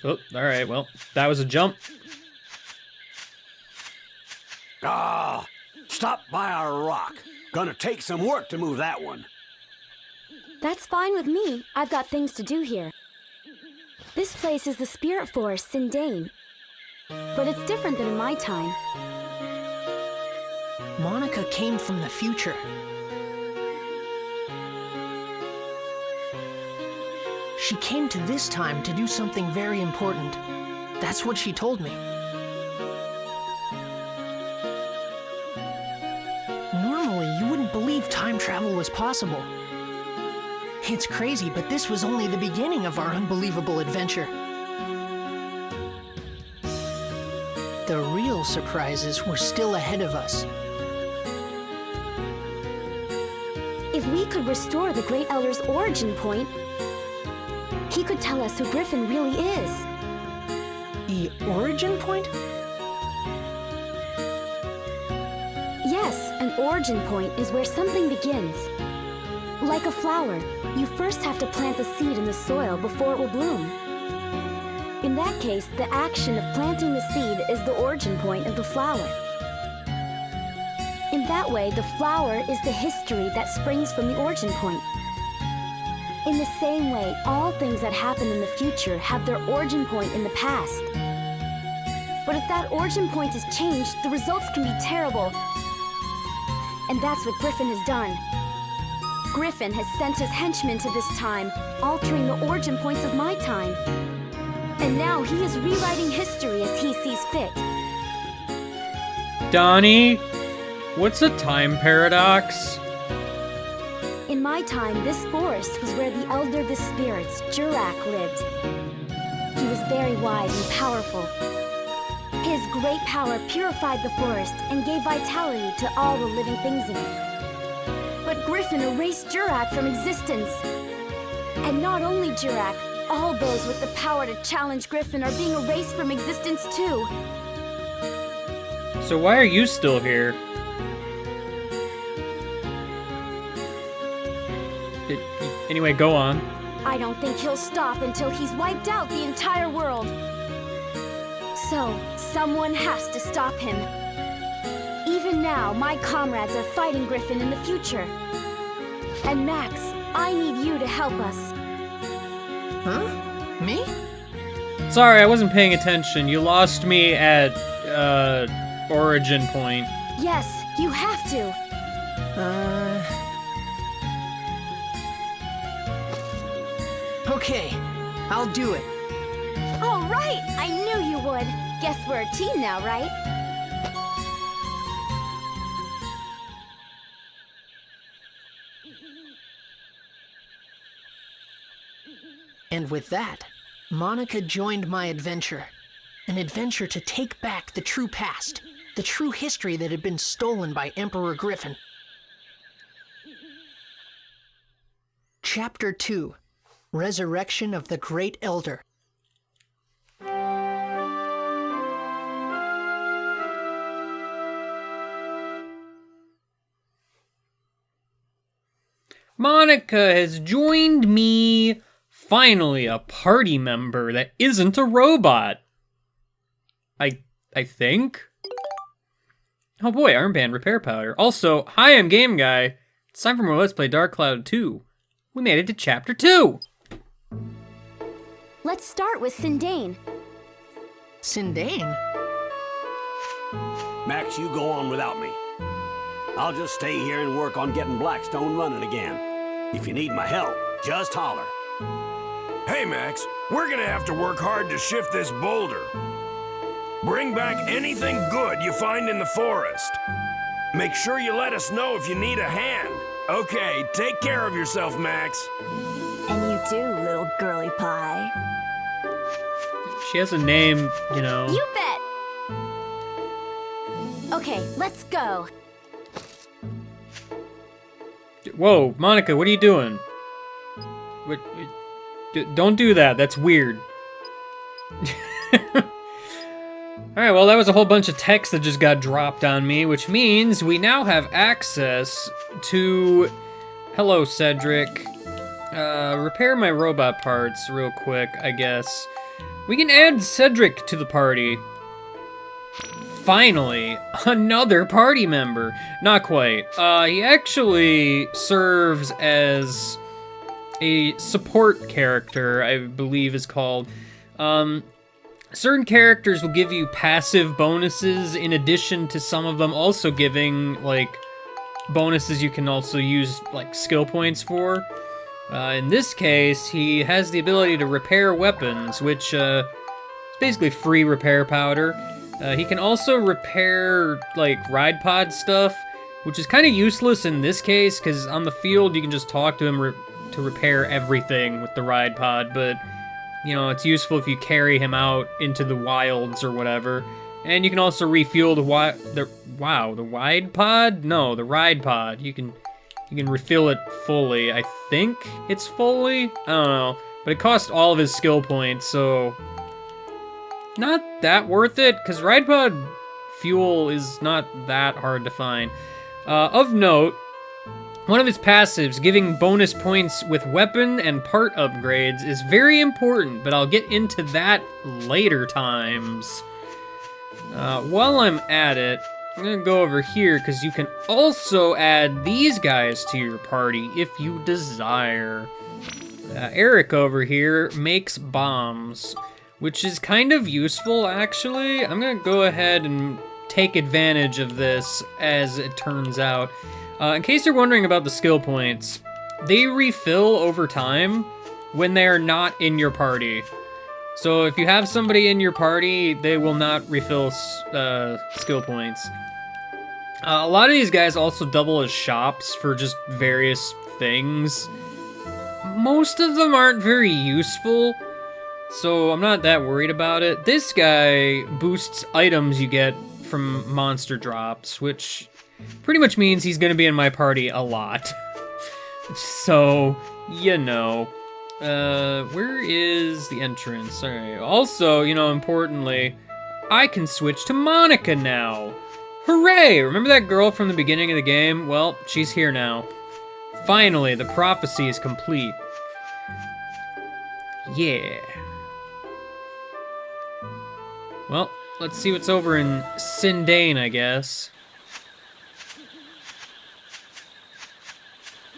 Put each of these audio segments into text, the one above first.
Oh, alright, well, that was a jump. Ah, stop by our rock. Gonna take some work to move that one. That's fine with me. I've got things to do here. This place is the spirit forest, Sindane. But it's different than in my time. Monica came from the future. She came to this time to do something very important. That's what she told me. Normally, you wouldn't believe time travel was possible. It's crazy, but this was only the beginning of our unbelievable adventure. The real surprises were still ahead of us. If we could restore the Great Elder's origin point, he could tell us who Griffin really is. The origin point? Yes, an origin point is where something begins. Like a flower, you first have to plant the seed in the soil before it will bloom. In that case, the action of planting the seed is the origin point of the flower. In that way, the flower is the history that springs from the origin point. In the same way, all things that happen in the future have their origin point in the past. But if that origin point is changed, the results can be terrible. And that's what Griffin has done. Griffin has sent his henchmen to this time, altering the origin points of my time. And now he is rewriting history as he sees fit. Donnie, what's a time paradox? In my time, this forest was where the Elder of the Spirits, Jurak, lived. He was very wise and powerful. His great power purified the forest and gave vitality to all the living things in it. But Griffin erased Jurak from existence. And not only Jurak, all those with the power to challenge Griffin are being erased from existence too. So why are you still here? Anyway, go on. I don't think he'll stop until he's wiped out the entire world. So, someone has to stop him. Even now, my comrades are fighting Griffin in the future. And Max, I need you to help us. Huh? Me? Sorry, I wasn't paying attention. You lost me at, origin point. Yes, you have to. Okay, I'll do it. All right, I knew you would. Guess we're a team now, right? And with that, Monica joined my adventure. An adventure to take back the true past, the true history that had been stolen by Emperor Griffin. Chapter 2: Resurrection of the Great Elder. Monica has joined me. Finally, a party member that isn't a robot. I think? Oh boy, armband repair powder. Also, hi, I'm Game Guy. It's time for more Let's Play Dark Cloud 2. We made it to Chapter 2. Let's start with Sindane. Sindane? Max, you go on without me. I'll just stay here and work on getting Blackstone running again. If you need my help, just holler. Hey, Max, we're gonna have to work hard to shift this boulder. Bring back anything good you find in the forest. Make sure you let us know if you need a hand. Okay, take care of yourself, Max. And you too, little girly pie. She has a name, you know. You bet! Okay, let's go. Whoa, Monica, what are you doing? Don't do that, that's weird. Alright, well that was a whole bunch of text that just got dropped on me, which means we now have access to... Hello, Cedric. Repair my robot parts real quick, I guess. We can add Cedric to the party. Finally, another party member. Not quite. He actually serves as a support character, I believe is called. Certain characters will give you passive bonuses in addition to some of them also giving, like, bonuses you can also use, like, skill points for. In this case, he has the ability to repair weapons, which is basically free repair powder. He can also repair, like, ride pod stuff, which is kind of useless in this case, because on the field you can just talk to him to repair everything with the ride pod, but, you know, it's useful if you carry him out into the wilds or whatever. And you can also refuel the wide pod? No, the ride pod. You can refill it fully. I think it's fully? I don't know. But it costs all of his skill points, so... Not that worth it, because ride pod fuel is not that hard to find. Of note, one of his passives, giving bonus points with weapon and part upgrades, is very important, but I'll get into that later times. While I'm at it, I'm gonna go over here, because you can also add these guys to your party if you desire. Eric over here makes bombs, which is kind of useful, actually. I'm gonna go ahead and take advantage of this as it turns out. In case you're wondering about the skill points, they refill over time when they're not in your party. So if you have somebody in your party, they will not refill skill points. A lot of these guys also double as shops for just various things. Most of them aren't very useful, so I'm not that worried about it. This guy boosts items you get from monster drops, which pretty much means he's gonna be in my party a lot. So, you know. Where is the entrance? Alright, also, you know, importantly, I can switch to Monica now. Hooray! Remember that girl from the beginning of the game? Well, she's here now. Finally, the prophecy is complete. Yeah. Well, let's see what's over in Sindane, I guess.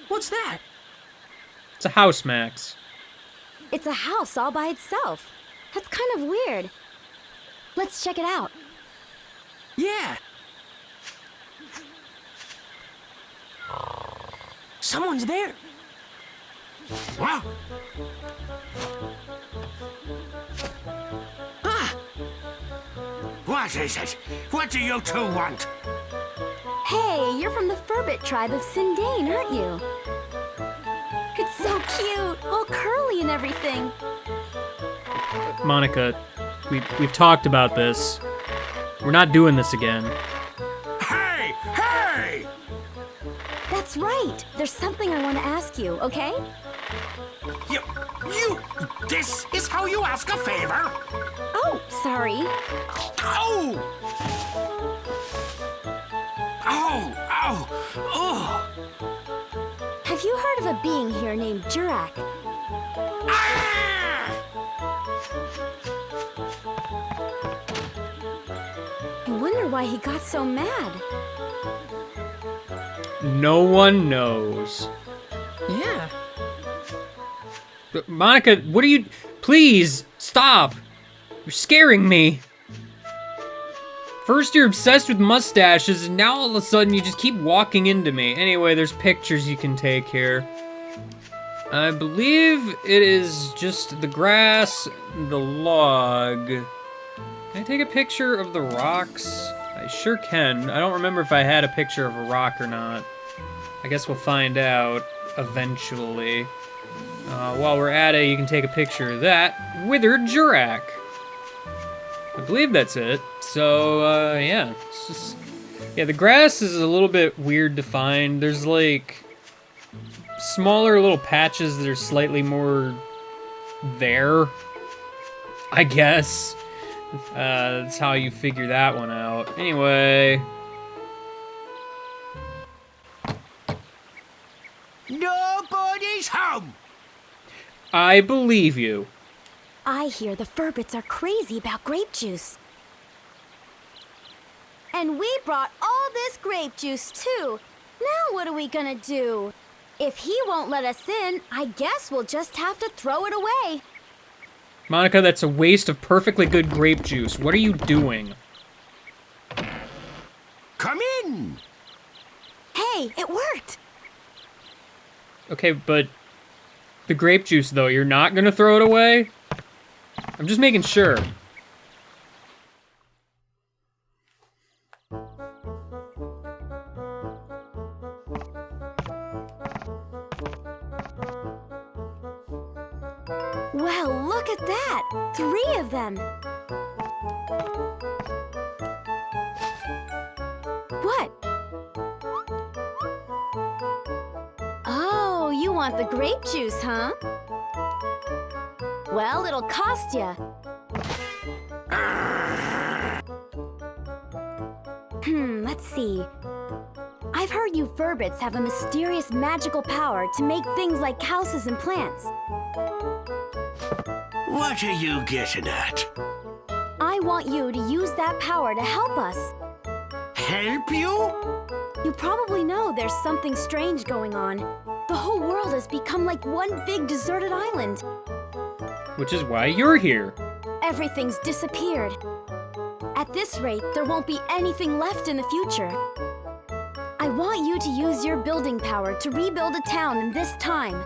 What's that? It's a house, Max. It's a house all by itself. That's kind of weird. Let's check it out. Yeah. Someone's there. Wow. Ah! What is it? What do you two want? Hey, you're from the Ferbit tribe of Sindane, aren't you? It's so cute, all curly and everything. Monica, we've talked about this. We're not doing this again. Hey! Hey! That's right. There's something I want to ask you, okay? This is how you ask a favor? Oh, sorry. Oh! Oh! Have you heard of a being here named Jurak? Ah! I wonder why he got so mad. No one knows. Yeah. But Monica, what are you... Please, stop! You're scaring me. First you're obsessed with mustaches, and now all of a sudden you just keep walking into me. Anyway, there's pictures you can take here. I believe it is just the grass, the log. Can I take a picture of the rocks? I sure can. I don't remember if I had a picture of a rock or not. I guess we'll find out eventually. While we're at it, you can take a picture of that. Withered Jurak. I believe that's it. So, yeah. It's just... Yeah, the grass is a little bit weird to find. There's, like, smaller little patches that are slightly more there, I guess. That's how you figure that one out. Anyway. Nobody's home! I believe you. I hear the Ferbits are crazy about grape juice. And we brought all this grape juice too. Now what are we gonna do? If he won't let us in, I guess we'll just have to throw it away. Monica, that's a waste of perfectly good grape juice. What are you doing? Come in! Hey, it worked! Okay, but the grape juice, though, you're not gonna throw it away? I'm just making sure. Well, look at that! 3 of them! What? Oh, you want the grape juice, huh? Well, it'll cost ya. Let's see. I've heard you Ferbits have a mysterious magical power to make things like houses and plants. What are you getting at? I want you to use that power to help us. Help you? You probably know there's something strange going on. The whole world has become like one big deserted island. Which is why you're here. Everything's disappeared. At this rate, there won't be anything left in the future. I want you to use your building power to rebuild a town in this time.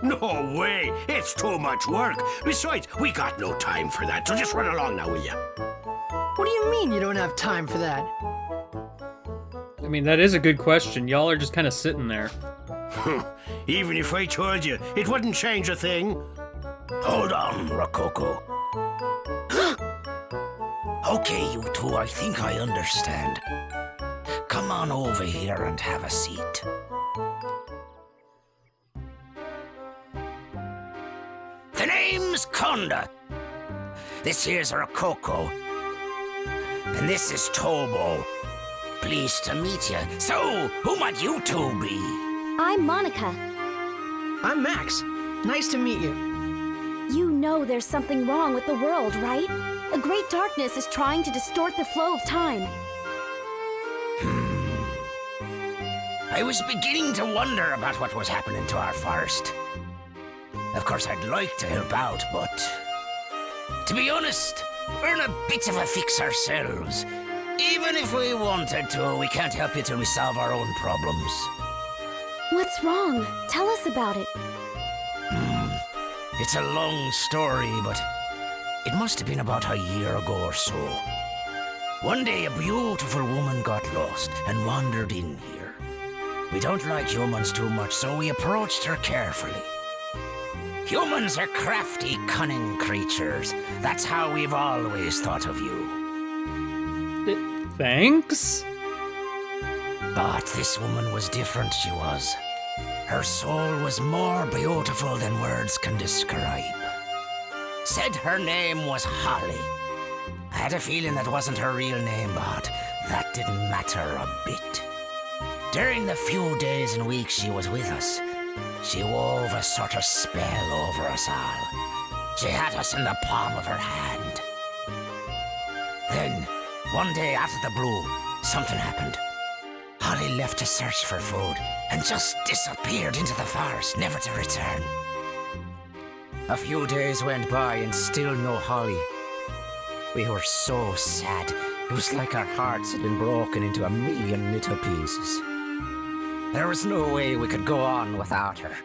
No way! It's too much work. Besides, we got no time for that, so just run along now, will ya? What do you mean you don't have time for that? I mean, that is a good question. Y'all are just kind of sitting there. Even if I told you, it wouldn't change a thing. Hold on, Rococo. Okay, you two, I think I understand. Come on over here and have a seat. The name's Conda. This here's Rococo. And this is Tobo. Pleased to meet you. So, who might you two be? I'm Monica. I'm Max. Nice to meet you. You know there's something wrong with the world, right? A great darkness is trying to distort the flow of time. I was beginning to wonder about what was happening to our forest. Of course, I'd like to help out, but to be honest, we're in a bit of a fix ourselves. Even if we wanted to, we can't help you till we solve our own problems. What's wrong? Tell us about it. It's a long story, but it must have been about a year ago or so. One day, a beautiful woman got lost and wandered in here. We don't like humans too much, so we approached her carefully. Humans are crafty, cunning creatures. That's how we've always thought of you. Thanks? But this woman was different, she was. Her soul was more beautiful than words can describe. Said her name was Holly. I had a feeling that wasn't her real name, but that didn't matter a bit. During the few days and weeks she was with us, she wove a sort of spell over us all. She had us in the palm of her hand. Then, one day out of the blue, something happened. Holly left to search for food and just disappeared into the forest, never to return. A few days went by and still no Holly. We were so sad. It was like our hearts had been broken into a million little pieces. There was no way we could go on without her.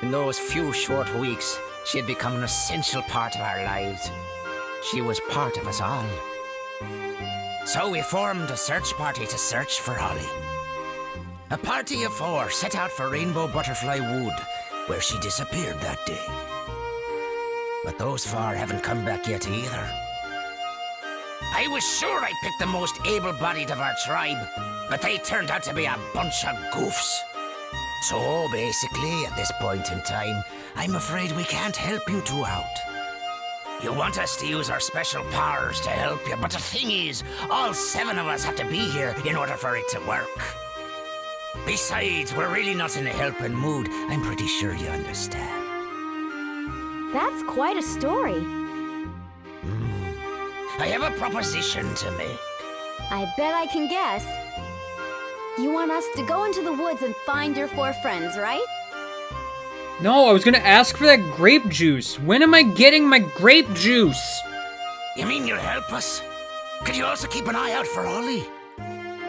In those few short weeks, she had become an essential part of our lives. She was part of us all. So we formed a search party to search for Holly. A party of 4 set out for Rainbow Butterfly Wood, where she disappeared that day. But those 4 haven't come back yet either. I was sure I picked the most able-bodied of our tribe, but they turned out to be a bunch of goofs. So basically, at this point in time, I'm afraid we can't help you two out. You want us to use our special powers to help you, but the thing is, all 7 of us have to be here in order for it to work. Besides, we're really not in a helping mood. I'm pretty sure you understand. That's quite a story. I have a proposition to make. I bet I can guess. You want us to go into the woods and find your 4 friends, right? No, I was gonna ask for that grape juice. When am I getting my grape juice? You mean you'll help us? Could you also keep an eye out for Holly?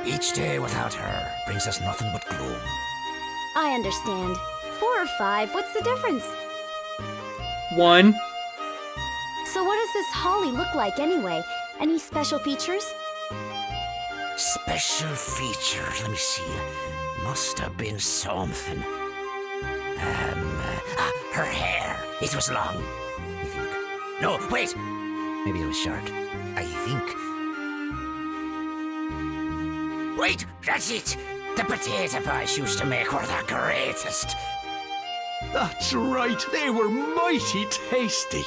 Each day without her brings us nothing but gloom. I understand. 4 or 5, what's the difference? 1. So what does this Holly look like anyway? Any special features? Special features, let me see. Must have been something. Her hair. It was long, I think. No, wait. Maybe it was short. I think. Wait, that's it. The potato pies she used to make were the greatest. That's right, they were mighty tasty.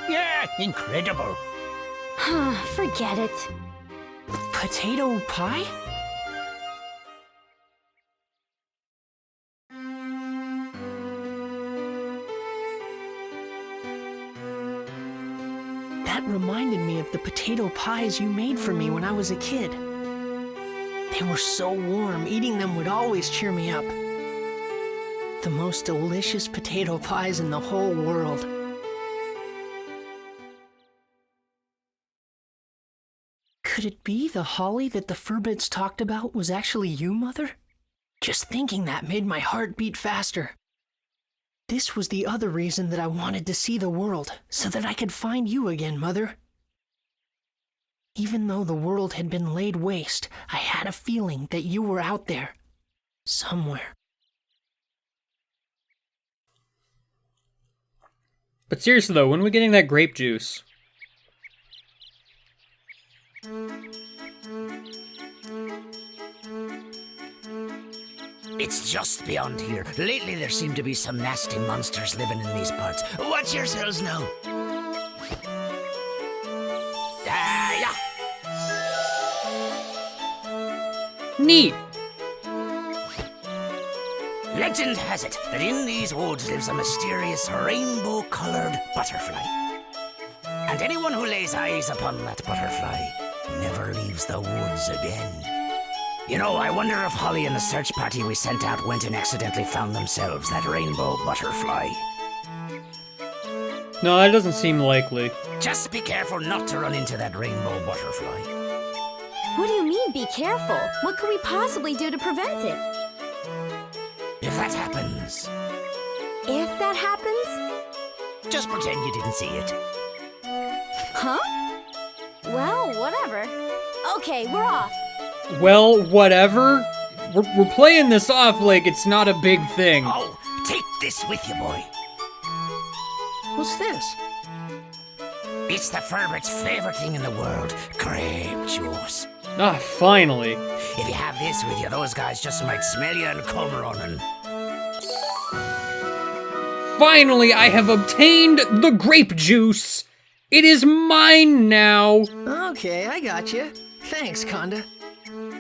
Yeah, incredible. Forget it. Potato pie? That reminded me of the potato pies you made for me when I was a kid. They were so warm, eating them would always cheer me up. The most delicious potato pies in the whole world. Could it be the Holly that the Ferbits talked about was actually you, Mother? Just thinking that made my heart beat faster. This was the other reason that I wanted to see the world, so that I could find you again, Mother. Even though the world had been laid waste, I had a feeling that you were out there, somewhere. But seriously though, when are we getting that grape juice? It's just beyond here. Lately there seem to be some nasty monsters living in these parts. Watch yourselves now. Yeah. Neat. Legend has it that in these woods lives a mysterious rainbow-colored butterfly. And anyone who lays eyes upon that butterfly never leaves the woods again. You know, I wonder if Holly and the search party we sent out went and accidentally found themselves that rainbow butterfly. No, that doesn't seem likely. Just be careful not to run into that rainbow butterfly. What do you mean, be careful? What could we possibly do to prevent it? If that happens, If that happens? just pretend you didn't see it. Huh? Well, whatever. Okay, we're off. Well, whatever. We're playing this off like it's not a big thing. Oh, take this with you, boy. What's this? It's the Ferbits' favorite thing in the world, grape juice. Ah, finally. If you have this with you, those guys just might smell you and come running. Finally, I have obtained the grape juice. It is mine now. Okay, I got you. Thanks, Conda.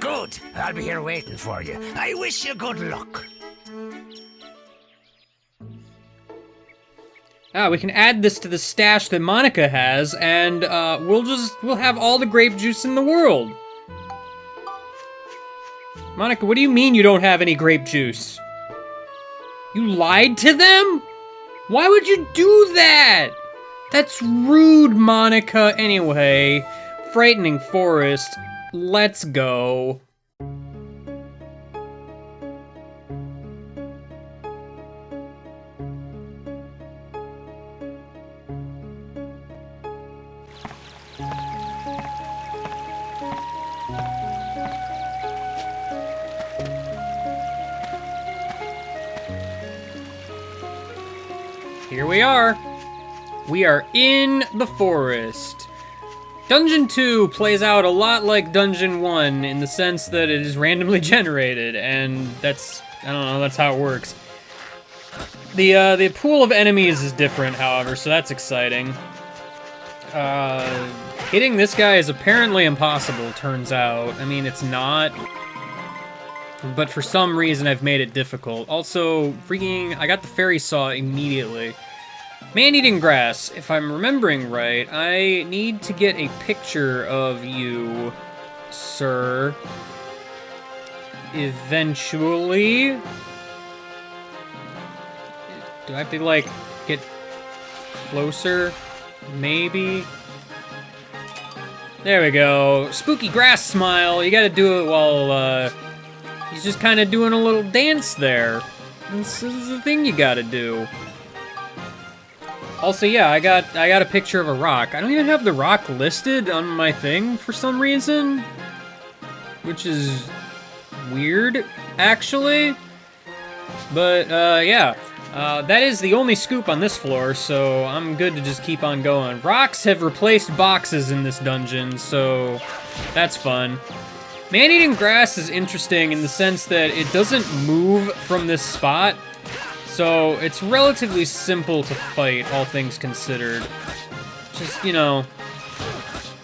Good. I'll be here waiting for you. I wish you good luck. We can add this to the stash that Monica has, and we'll have all the grape juice in the world. Monica, what do you mean you don't have any grape juice? You lied to them? Why would you do that? That's rude, Monica. Anyway, frightening forest. Let's go. Here we are. We are in the forest. Dungeon 2 plays out a lot like Dungeon 1 in the sense that it is randomly generated, and that's, I don't know, that's how it works. The pool of enemies is different, however, so that's exciting. Hitting this guy is apparently impossible, turns out. I mean, it's not. But for some reason, I've made it difficult. Also, I got the fairy saw immediately. Man-eating grass, if I'm remembering right, I need to get a picture of you, sir. Eventually. Do I have to, like, get closer? Maybe? There we go. Spooky grass smile. You gotta do it while, he's just kind of doing a little dance there. This is the thing you gotta do. Also, yeah, I got a picture of a rock. I don't even have the rock listed on my thing for some reason, which is weird, actually. But, yeah. That is the only scoop on this floor, so I'm good to just keep on going. Rocks have replaced boxes in this dungeon, so that's fun. Man-eating grass is interesting in the sense that it doesn't move from this spot, so it's relatively simple to fight, all things considered. Just, you know...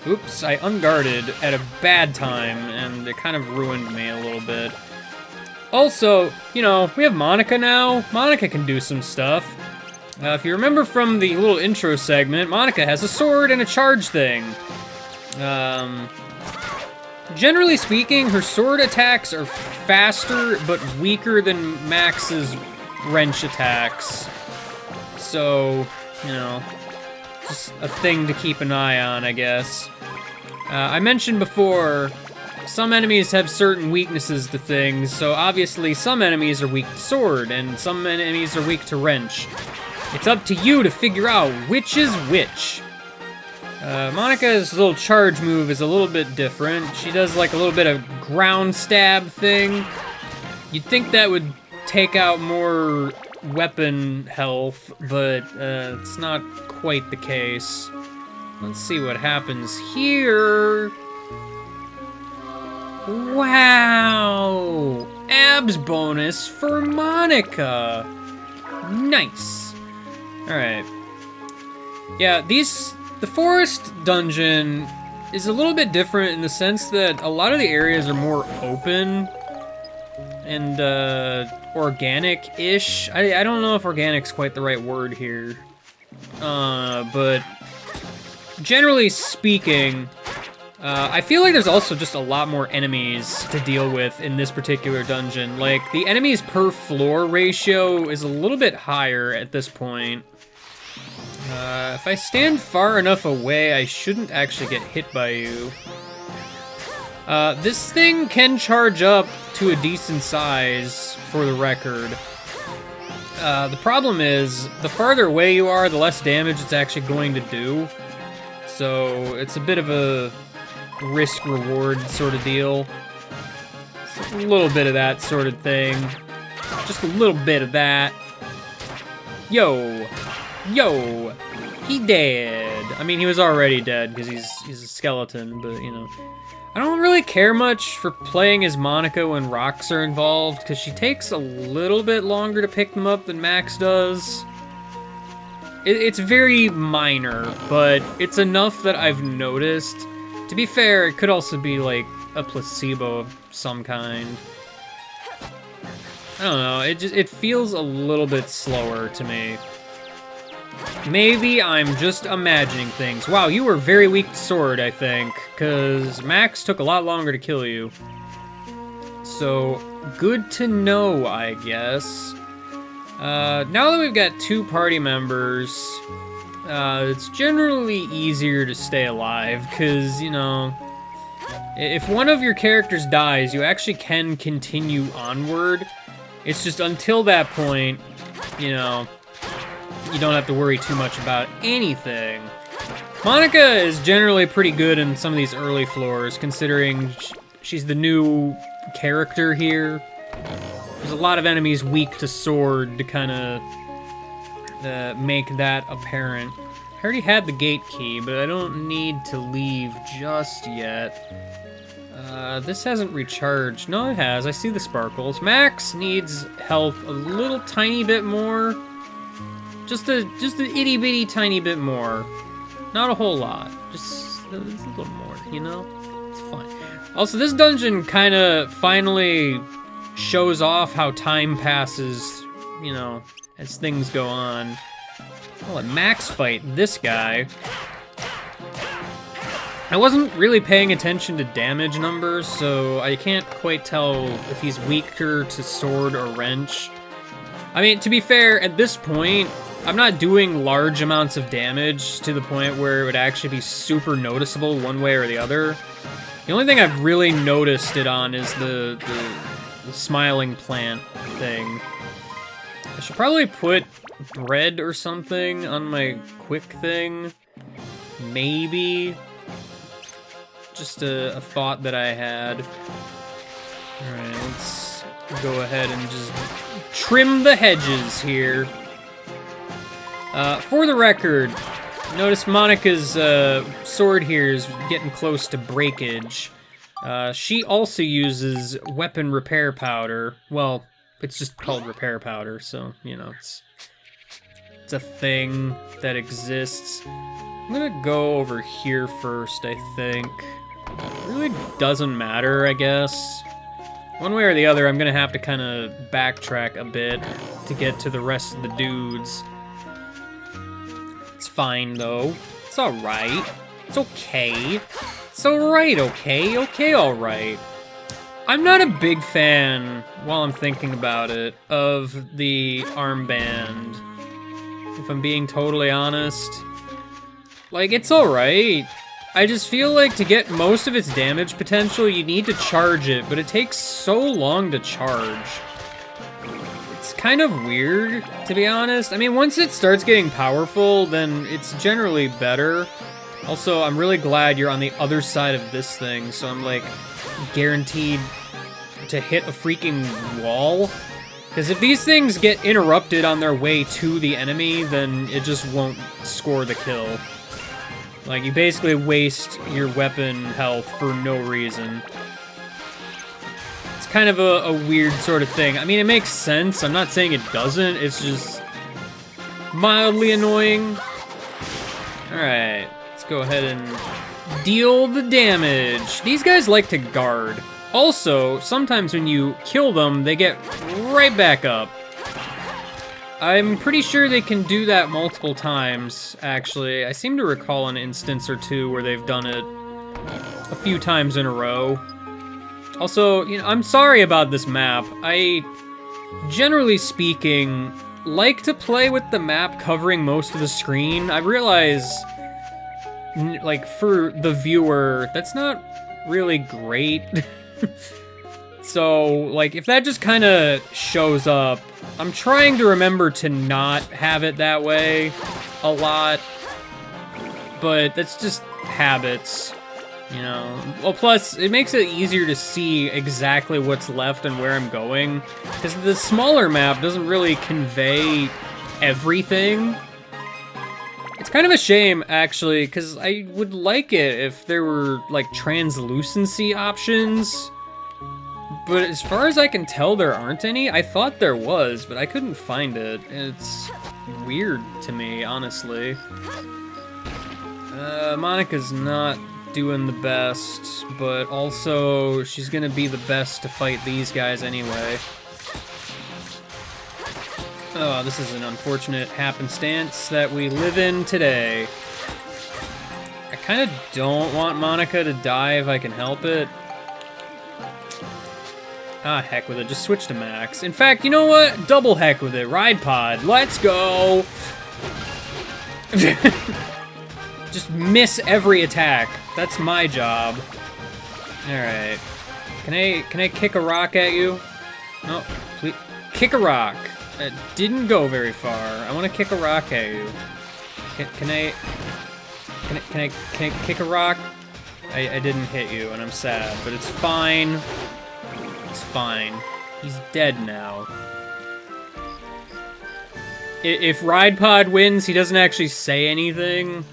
Oops, I unguarded at a bad time, and it kind of ruined me a little bit. Also, you know, we have Monica now. Monica can do some stuff. If you remember from the little intro segment, Monica has a sword and a charge thing. Generally speaking, her sword attacks are faster but weaker than Max's wrench attacks. So, you know, just a thing to keep an eye on, I guess. I mentioned before, some enemies have certain weaknesses to things, so obviously some enemies are weak to sword, and some enemies are weak to wrench. It's up to you to figure out which is which. Monica's little charge move is a little bit different. She does like a little bit of ground stab thing. You'd think that would take out more weapon health, but it's not quite the case. Let's see what happens here. Wow! Abs bonus for Monica! Nice. Alright. Yeah, the forest dungeon is a little bit different in the sense that a lot of the areas are more open and organic-ish. I don't know if organic's quite the right word here. But generally speaking, I feel like there's also just a lot more enemies to deal with in this particular dungeon. Like, the enemies per floor ratio is a little bit higher at this point. If I stand far enough away, I shouldn't actually get hit by you. This thing can charge up to a decent size, for the record. The problem is, the farther away you are, the less damage it's actually going to do. So, it's a bit of a risk-reward sort of deal. It's a little bit of that sort of thing. Just a little bit of that. Yo! Yo! He dead! I mean, he was already dead, because he's a skeleton, but, you know. I don't really care much for playing as Monica when rocks are involved, because she takes a little bit longer to pick them up than Max does. It's very minor, but it's enough that I've noticed. To be fair, it could also be, like, a placebo of some kind. I don't know, it feels a little bit slower to me. Maybe I'm just imagining things. Wow, you were very weak to sword, I think, because Max took a lot longer to kill you. So, good to know, I guess. Now that we've got 2 party members, it's generally easier to stay alive, because, you know, if one of your characters dies, you actually can continue onward. It's just until that point, you know, you don't have to worry too much about anything. Monica is generally pretty good in some of these early floors, considering she's the new character here. There's a lot of enemies weak to sword to kind of make that apparent. I already had the gate key, but I don't need to leave just yet. This hasn't recharged. No, it has. I see the sparkles. Max needs health a little tiny bit more. Just a itty bitty tiny bit more. Not a whole lot. Just a little more, you know? It's fine. Also, this dungeon kind of finally shows off how time passes, you know, as things go on. I'll let Max fight this guy. I wasn't really paying attention to damage numbers, so I can't quite tell if he's weaker to sword or wrench. I mean, to be fair, at this point, I'm not doing large amounts of damage to the point where it would actually be super noticeable one way or the other. The only thing I've really noticed it on is the smiling plant thing. I should probably put bread or something on my quick thing. Maybe. Just a thought that I had. Alright, let's go ahead and just trim the hedges here. For the record, notice Monica's sword here is getting close to breakage. She also uses weapon repair powder. Well, it's just called repair powder, so, you know, it's a thing that exists. I'm gonna go over here first, I think. It really doesn't matter, I guess. One way or the other, I'm gonna have to kind of backtrack a bit to get to the rest of the dudes. It's fine, though. It's alright. It's okay. It's alright, okay? Okay, alright. I'm not a big fan, while I'm thinking about it, of the armband. If I'm being totally honest. Like, it's alright. I just feel like to get most of its damage potential, you need to charge it, but it takes so long to charge. It's kind of weird, to be honest. I mean, once it starts getting powerful, then it's generally better. Also, I'm really glad you're on the other side of this thing, so I'm, like, guaranteed to hit a freaking wall. Because if these things get interrupted on their way to the enemy, then it just won't score the kill. Like, you basically waste your weapon health for no reason. It's kind of a weird sort of thing. I mean, it makes sense. I'm not saying it doesn't. It's just mildly annoying. Alright, let's go ahead and deal the damage. These guys like to guard. Also, sometimes when you kill them, they get right back up. I'm pretty sure they can do that multiple times, actually. I seem to recall an instance or two where they've done it a few times in a row. Also, you know, I'm sorry about this map. I, generally speaking, like to play with the map covering most of the screen. I realize, like, for the viewer, that's not really great. So, like, if that just kind of shows up, I'm trying to remember to not have it that way a lot, but that's just habits, you know. Well, plus, it makes it easier to see exactly what's left and where I'm going, because the smaller map doesn't really convey everything. It's kind of a shame, actually, because I would like it if there were, like, translucency options. But as far as I can tell, there aren't any. I thought there was, but I couldn't find it. It's weird to me, honestly. Monica's not doing the best, but also she's gonna be the best to fight these guys anyway. Oh, this is an unfortunate happenstance that we live in today. I kind of don't want Monica to die if I can help it. Ah, heck with it. Just switch to Max. In fact, you know what? Double heck with it. Ride Pod. Let's go! Just miss every attack. That's my job. Alright. Can I kick a rock at you? No, please. Kick a rock. It didn't go very far. I want to kick a rock at you. Can I kick a rock? I didn't hit you, and I'm sad, but it's fine. It's fine. He's dead now. If Ride Pod wins, he doesn't actually say anything.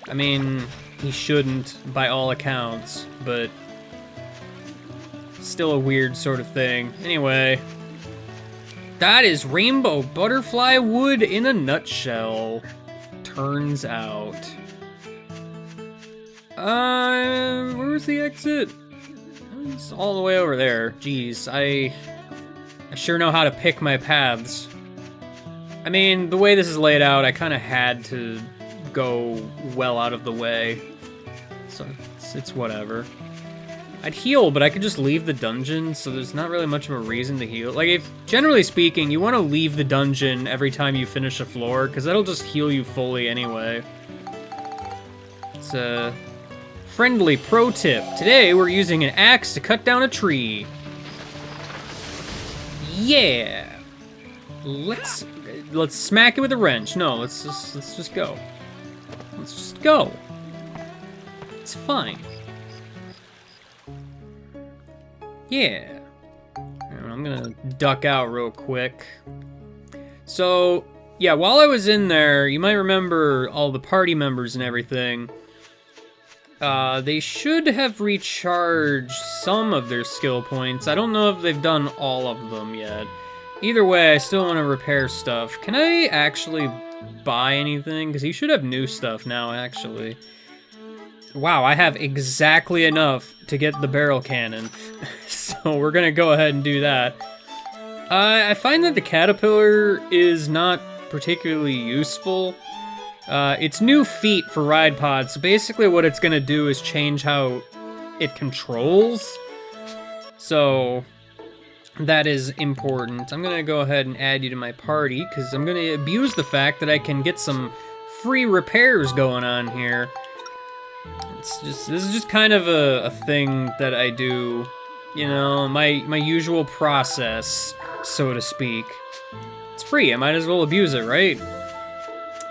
I mean, he shouldn't, by all accounts, but still a weird sort of thing. Anyway, that is Rainbow Butterfly Wood in a nutshell, turns out. Where's the exit? It's all the way over there. Jeez, I sure know how to pick my paths. I mean, the way this is laid out, I kind of had to go well out of the way. So it's whatever. I'd heal, but I could just leave the dungeon, so there's not really much of a reason to heal. Like, if, generally speaking, you want to leave the dungeon every time you finish a floor, because that'll just heal you fully anyway. It's a friendly pro tip. Today, we're using an axe to cut down a tree. Yeah! Let's smack it with a wrench. No, let's just go. Let's just go. It's fine. Yeah. I'm gonna duck out real quick. So, yeah, while I was in there, you might remember all the party members and everything. They should have recharged some of their skill points. I don't know if they've done all of them yet. Either way, I still want to repair stuff. Can I actually buy anything? Because you should have new stuff now, actually. Wow, I have exactly enough to get the barrel cannon. So we're gonna go ahead and do that. I find that the caterpillar is not particularly useful. It's new feet for ride pods, so basically what it's gonna do is change how it controls. So that is important. I'm gonna go ahead and add you to my party, because I'm gonna abuse the fact that I can get some free repairs going on here. This is just kind of a thing that I do, you know, my usual process, so to speak. It's free, I might as well abuse it, right?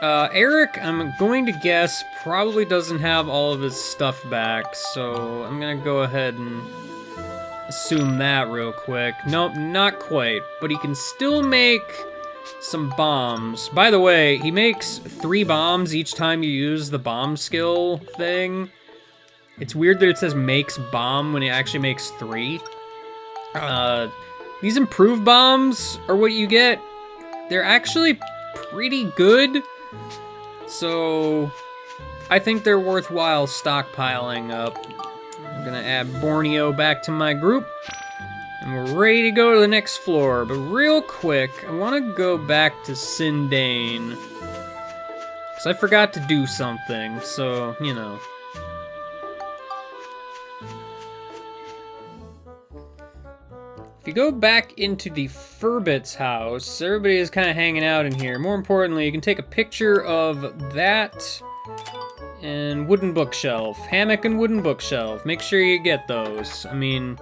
Eric, I'm going to guess, probably doesn't have all of his stuff back, so I'm gonna go ahead and assume that real quick. Nope, not quite, but he can still make some bombs. By the way, he makes 3 bombs each time you use the bomb skill thing. It's weird that it says makes bomb when it actually makes 3. These improved bombs are what you get. They're actually pretty good. So I think they're worthwhile stockpiling up. I'm gonna add Borneo back to my group. And we're ready to go to the next floor. But real quick, I want to go back to Sindane. Because I forgot to do something, so, you know. If you go back into the Ferbits house, everybody is kind of hanging out in here. More importantly, you can take a picture of that and wooden bookshelf. Hammock and wooden bookshelf. Make sure you get those. I mean,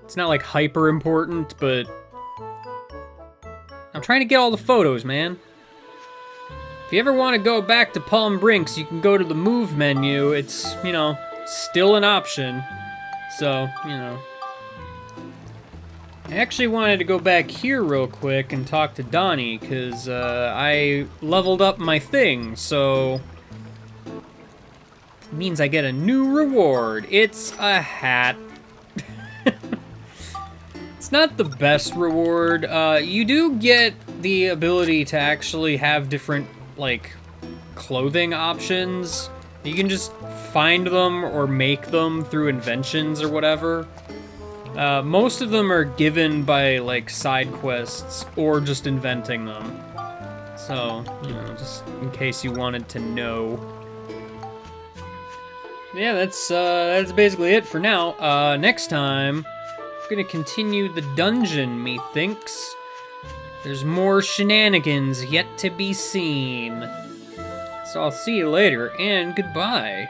it's not like hyper important, but I'm trying to get all the photos, man. If you ever want to go back to Palm Brinks, you can go to the move menu. It's, you know, still an option. So, you know. I actually wanted to go back here real quick and talk to Donnie, because I leveled up my thing, so it means I get a new reward. It's a hat. It's not the best reward. You do get the ability to actually have different, like, clothing options. You can just find them or make them through inventions or whatever. Most of them are given by, like, side quests or just inventing them. So, you know, just in case you wanted to know. Yeah, that's basically it for now. Next time, I'm gonna continue the dungeon, methinks. There's more shenanigans yet to be seen. So I'll see you later, and goodbye.